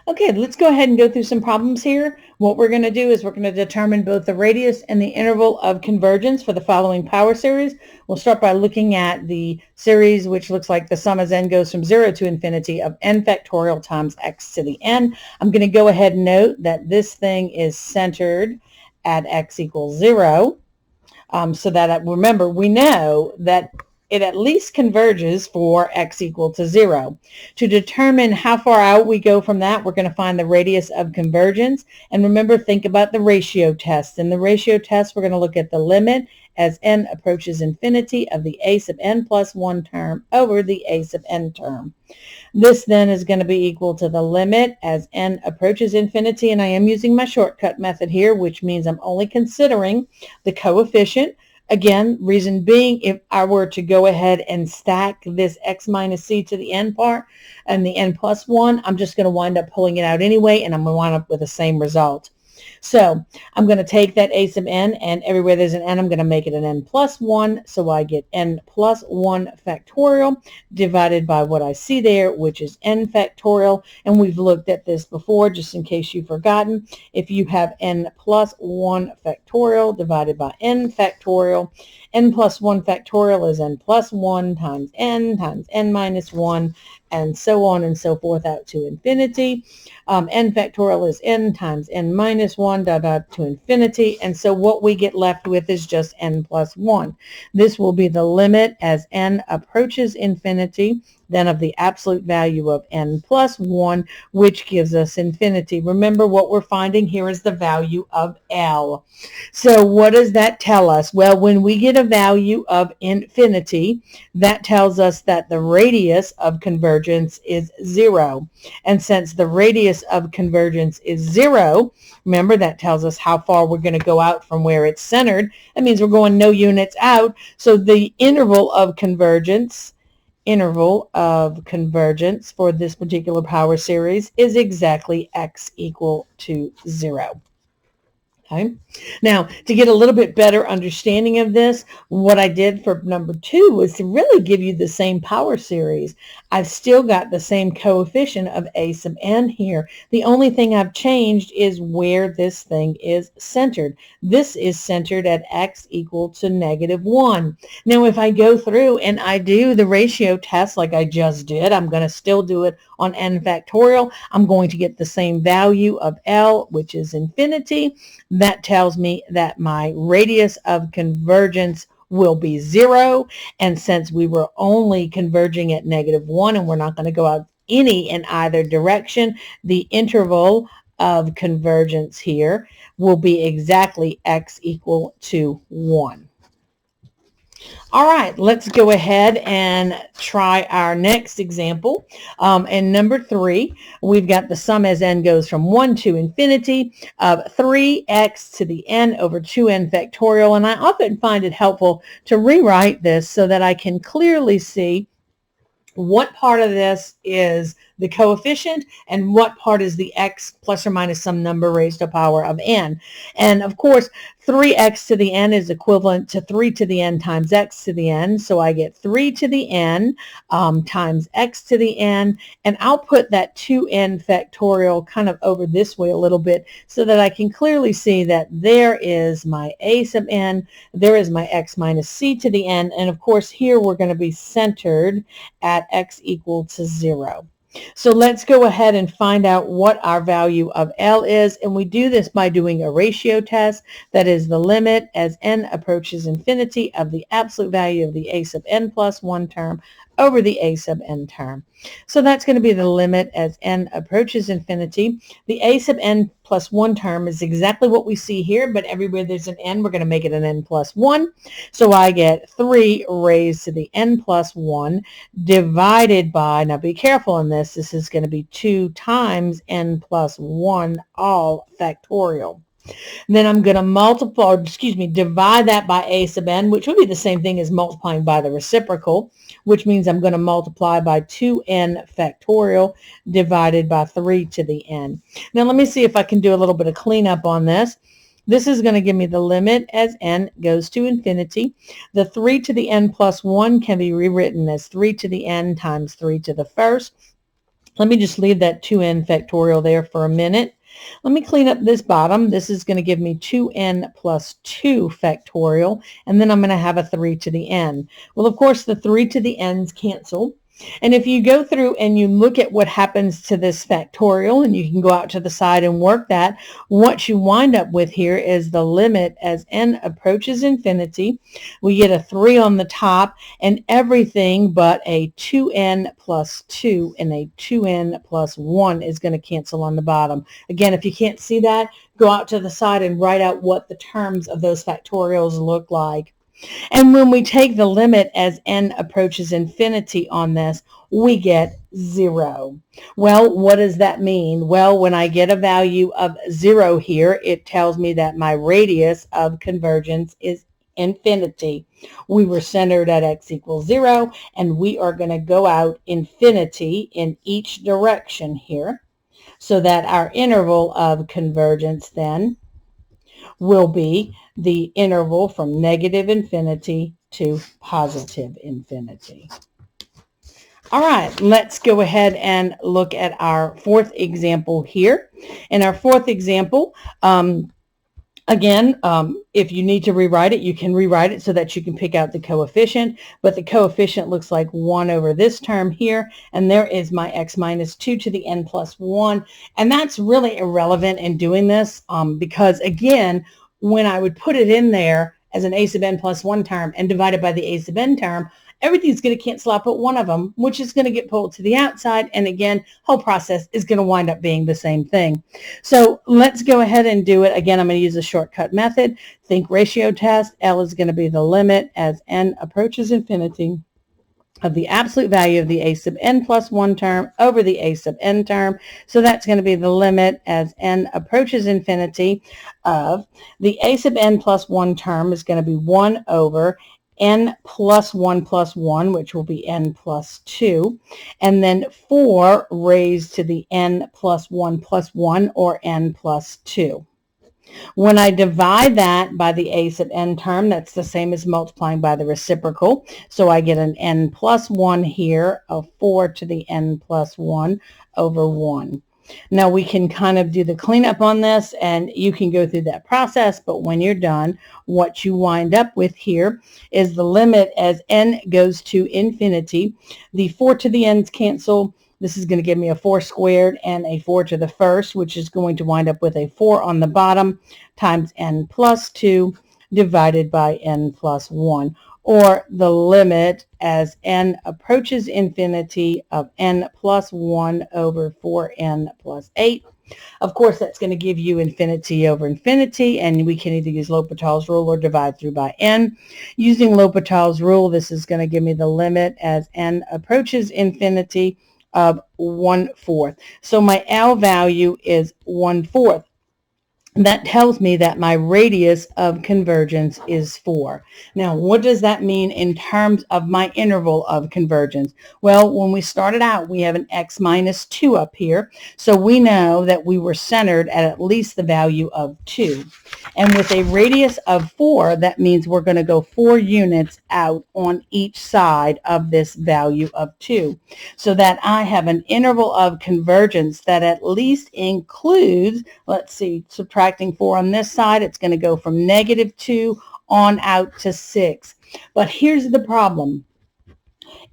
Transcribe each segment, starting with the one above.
Okay, let's go ahead and go through some problems here. What we're going to do is we're going to determine both the radius and the interval of convergence for the following power series. We'll start by looking at the series which looks like the sum as n goes from 0 to infinity of n factorial times x to the n. I'm going to go ahead and note that this thing is centered at x equals 0. So that, remember, we know that it at least converges for x equal to 0. To determine how far out we go from that, we're going to find the radius of convergence. And remember, think about the ratio test. In the ratio test, we're going to look at the limit as n approaches infinity of the a sub n plus 1 term over the a sub n term. This then is going to be equal to the limit as n approaches infinity, and I am using my shortcut method here, which means I'm only considering the coefficient. Again, reason being, if I were to go ahead and stack this x minus c to the n part and the n plus 1, I'm just going to wind up pulling it out anyway, and I'm going to wind up with the same result. So I'm going to take that a sub n, and everywhere there's an n, I'm going to make it an n plus 1. So I get n plus 1 factorial divided by what I see there, which is n factorial. And we've looked at this before, just in case you've forgotten. If you have n plus 1 factorial divided by n factorial, n plus 1 factorial is n plus 1 times n minus 1, and so on and so forth out to infinity. N factorial is n times n minus 1 to infinity. And so what we get left with is just n plus 1. This will be the limit as n approaches infinity, then of the absolute value of n plus 1, which gives us infinity. Remember, what we're finding here is the value of L. So what does that tell us? Well, when we get a value of infinity, that tells us that the radius of convergence is 0. And since the radius of convergence is 0, remember, that tells us how far we're going to go out from where it's centered. That means we're going no units out. So the interval of convergence for this particular power series is exactly x equal to 0. Okay. Now, to get a little bit better understanding of this, what I did for number 2 was to really give you the same power series. I've still got the same coefficient of a sub n here. The only thing I've changed is where this thing is centered. This is centered at x equal to -1. Now, if I go through and I do the ratio test like I just did, I'm going to still do it on n factorial. I'm going to get the same value of L, which is infinity. That tells me that my radius of convergence will be 0. And since we were only converging at -1 and we're not going to go out any in either direction, the interval of convergence here will be exactly x equal to 1. All right, let's go ahead and try our next example. In number 3, we've got the sum as n goes from 1 to infinity of 3x to the n over 2n factorial. And I often find it helpful to rewrite this so that I can clearly see what part of this is the coefficient and what part is the x plus or minus some number raised to the power of n. And of course, 3x to the n is equivalent to 3 to the n times x to the n. So I get 3 to the n times x to the n. And I'll put that 2n factorial kind of over this way a little bit so that I can clearly see that there is my a sub n, there is my x minus c to the n. And of course, here we're going to be centered at x equal to 0. So let's go ahead and find out what our value of L is. And we do this by doing a ratio test. That is the limit as n approaches infinity of the absolute value of the a sub n plus 1 term over the a sub n term. So that's going to be the limit as n approaches infinity. The a sub n plus 1 term is exactly what we see here, but everywhere there's an n, we're going to make it an n plus 1. So I get 3 raised to the n plus 1 divided by, now be careful in this is going to be 2 times n plus 1 all factorial. And then I'm going to divide that by a sub n, which would be the same thing as multiplying by the reciprocal, which means I'm going to multiply by 2n factorial divided by 3 to the n. Now let me see if I can do a little bit of cleanup on this. This is going to give me the limit as n goes to infinity. The 3 to the n plus 1 can be rewritten as 3 to the n times 3 to the first. Let me just leave that 2n factorial there for a minute. Let me clean up this bottom. This is going to give me 2n plus 2 factorial, and then I'm going to have a 3 to the n. Well, of course, the 3 to the n's cancel. And if you go through and you look at what happens to this factorial, and you can go out to the side and work that, what you wind up with here is the limit as n approaches infinity. We get a 3 on the top, and everything but a 2n plus 2 and a 2n plus 1 is going to cancel on the bottom. Again, if you can't see that, go out to the side and write out what the terms of those factorials look like. And when we take the limit as n approaches infinity on this, we get 0. Well, what does that mean? Well, when I get a value of 0 here, it tells me that my radius of convergence is infinity. We were centered at x equals 0, and we are going to go out infinity in each direction here, so that our interval of convergence then will be the interval from negative infinity to positive infinity. All right, let's go ahead and look at our fourth example here. In our fourth example, again, if you need to rewrite it, you can rewrite it so that you can pick out the coefficient, but the coefficient looks like 1 over this term here, and there is my x minus 2 to the n plus 1, and that's really irrelevant in doing this because, again, when I would put it in there as an a sub n plus 1 term and divide it by the a sub n term, everything's going to cancel out but one of them, which is going to get pulled to the outside. And again, whole process is going to wind up being the same thing. So let's go ahead and do it. Again, I'm going to use a shortcut method. Think ratio test. L is going to be the limit as n approaches infinity of the absolute value of the a sub n plus 1 term over the a sub n term. So that's going to be the limit as n approaches infinity of the a sub n plus 1 term is going to be 1 over n plus 1, which will be n plus 2, and then 4 raised to the n plus 1, or n plus 2. When I divide that by the a sub n term, that's the same as multiplying by the reciprocal. So I get an n plus 1 here of 4 to the n plus 1 over 1. Now we can kind of do the cleanup on this, and you can go through that process, but when you're done, what you wind up with here is the limit as n goes to infinity. The 4 to the n's cancel. This is going to give me a 4 squared and a 4 to the first, which is going to wind up with a 4 on the bottom times n plus 2 divided by n plus 1, or the limit as n approaches infinity of n plus 1 over 4n plus 8. Of course, that's going to give you infinity over infinity, and we can either use L'Hopital's rule or divide through by n. Using L'Hopital's rule, this is going to give me the limit as n approaches infinity of 1/4. So my L value is 1/4. That tells me that my radius of convergence is 4. Now, what does that mean in terms of my interval of convergence? Well, when we started out, we have an x minus 2 up here. So we know that we were centered at least the value of 2. And with a radius of 4, that means we're going to go 4 units out on each side of this value of 2. So that I have an interval of convergence that at least includes, let's see, subtracting 4 on this side, it's going to go from negative 2 on out to 6. But here's the problem.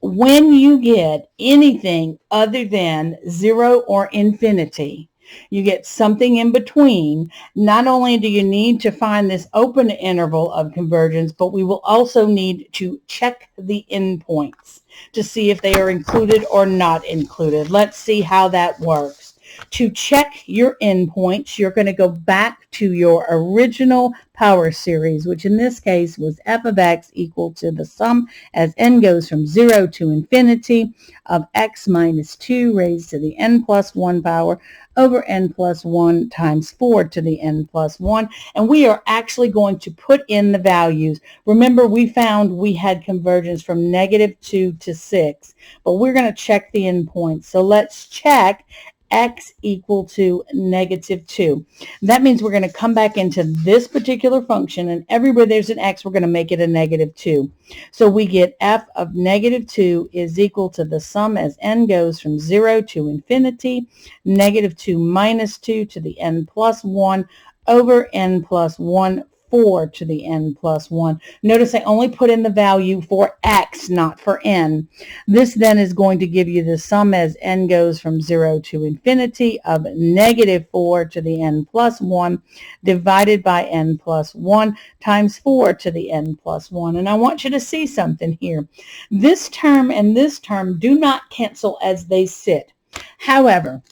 When you get anything other than 0 or infinity, you get something in between. Not only do you need to find this open interval of convergence, but we will also need to check the endpoints to see if they are included or not included. Let's see how that works. To check your endpoints, you're going to go back to your original power series, which in this case was f of x equal to the sum as n goes from 0 to infinity of x minus 2 raised to the n plus 1 power over n plus 1 times 4 to the n plus 1. And we are actually going to put in the values. Remember, we found we had convergence from negative 2 to 6, but we're going to check the endpoints. So let's check x equal to -2. That means we're going to come back into this particular function, and everywhere there's an x, we're going to make it a -2. So we get f of -2 is equal to the sum as n goes from 0 to infinity, -2 minus 2 to the n plus 1 over n plus 1, 4 to the n plus 1. Notice I only put in the value for x, not for n. This then is going to give you the sum as n goes from 0 to infinity of -4 to the n plus 1 divided by n plus 1 times 4 to the n plus 1. And I want you to see something here. This term and this term do not cancel as they sit. However,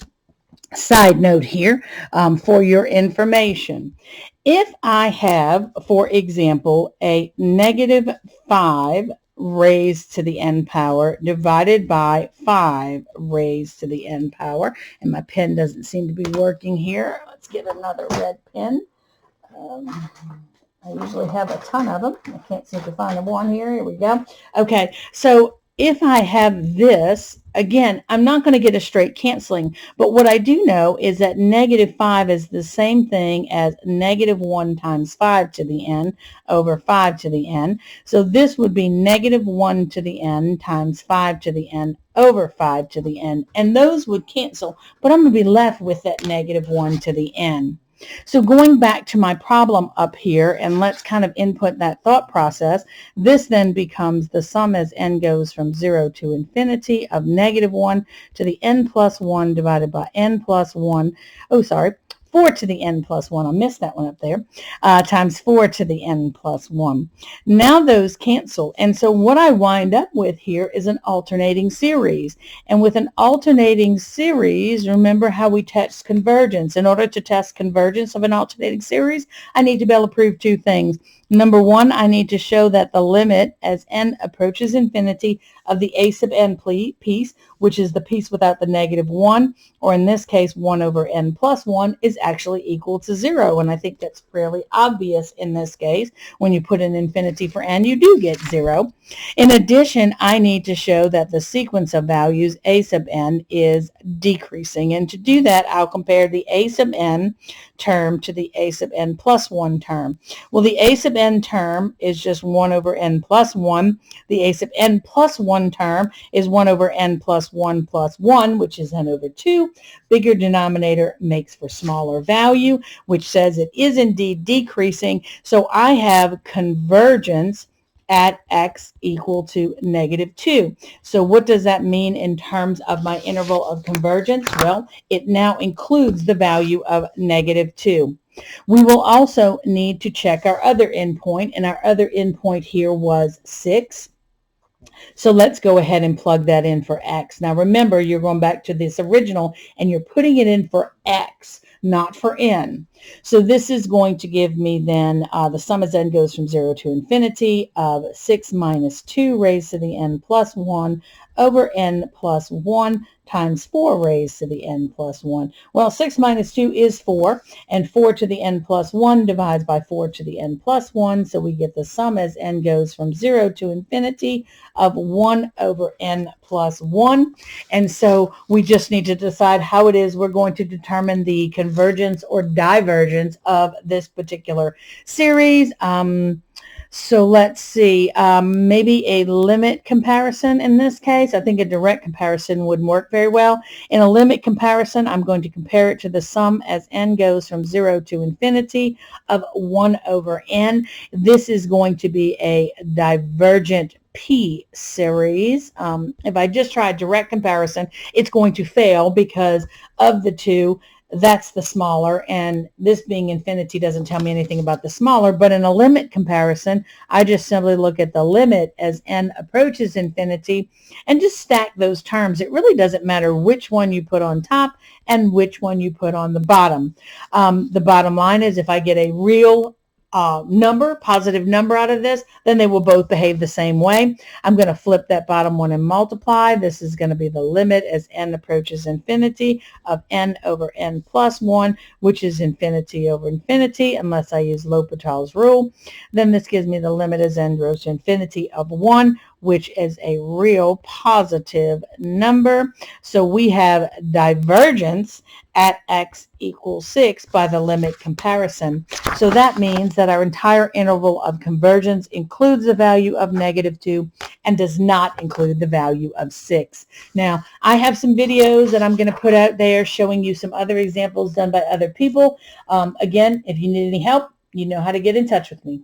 side note here for your information. If I have, for example, a -5 raised to the n power divided by 5 raised to the n power, and my pen doesn't seem to be working here. Let's get another red pen. I usually have a ton of them. I can't seem to find one here. Here we go. Okay, so if I have this, again, I'm not going to get a straight canceling, but what I do know is that -5 is the same thing as -1 times 5 to the n over 5 to the n. So this would be -1 to the n times 5 to the n over 5 to the n, and those would cancel, but I'm going to be left with that -1 to the n. So going back to my problem up here, and let's kind of input that thought process, this then becomes the sum as n goes from 0 to infinity of -1 to the n plus 1 divided by n plus 1, 4 to the n plus 1, I missed that one up there, times 4 to the n plus 1. Now those cancel, and so what I wind up with here is an alternating series. And with an alternating series, remember how we test convergence. In order to test convergence of an alternating series, I need to be able to prove two things. Number one, I need to show that the limit as n approaches infinity of the a sub n piece, which is the piece without the -1, or in this case 1 over n plus 1, is actually equal to 0. And I think that's fairly obvious in this case. When you put in infinity for n, you do get 0. In addition, I need to show that the sequence of values a sub n is decreasing. And to do that, I'll compare the a sub n term to the a sub n plus 1 term. Well, the a sub n term is just 1 over n plus 1. The a sub n plus 1 term is 1 over n plus 1 plus 1, which is n over 2. Bigger denominator makes for smaller value, which says it is indeed decreasing. So I have convergence at x equal to -2. So what does that mean in terms of my interval of convergence? Well, it now includes the value of -2. We will also need to check our other endpoint, and our other endpoint here was 6. So let's go ahead and plug that in for x. Now remember, you're going back to this original, and you're putting it in for x, not for n. So this is going to give me then the sum as n goes from 0 to infinity of 6 minus 2 raised to the n plus 1 over n plus 1 times 4 raised to the n plus 1. Well, 6 minus 2 is 4, and 4 to the n plus 1 divides by 4 to the n plus 1, so we get the sum as n goes from 0 to infinity of 1 over n plus 1. And so we just need to decide how it is we're going to determine the convergence or divergence of this particular series. So let's see, maybe a limit comparison in this case. I think a direct comparison would work very well. In a limit comparison, I'm going to compare it to the sum as n goes from 0 to infinity of 1 over n. This is going to be a divergent P series. If I just try a direct comparison, it's going to fail because of the two, that's the smaller, and this being infinity doesn't tell me anything about the smaller. But in a limit comparison, I just simply look at the limit as n approaches infinity and just stack those terms. It really doesn't matter which one you put on top and which one you put on the bottom. The bottom line is, if I get a real positive number out of this, then they will both behave the same way. I'm going to flip that bottom one and multiply. This is going to be the limit as n approaches infinity of n over n plus 1, which is infinity over infinity, unless I use L'Hopital's rule. Then this gives me the limit as n goes to infinity of 1, which is a real positive number. So we have divergence at x equals 6 by the limit comparison. So that means that our entire interval of convergence includes the value of -2 and does not include the value of 6. Now, I have some videos that I'm going to put out there showing you some other examples done by other people. Again, if you need any help, you know how to get in touch with me.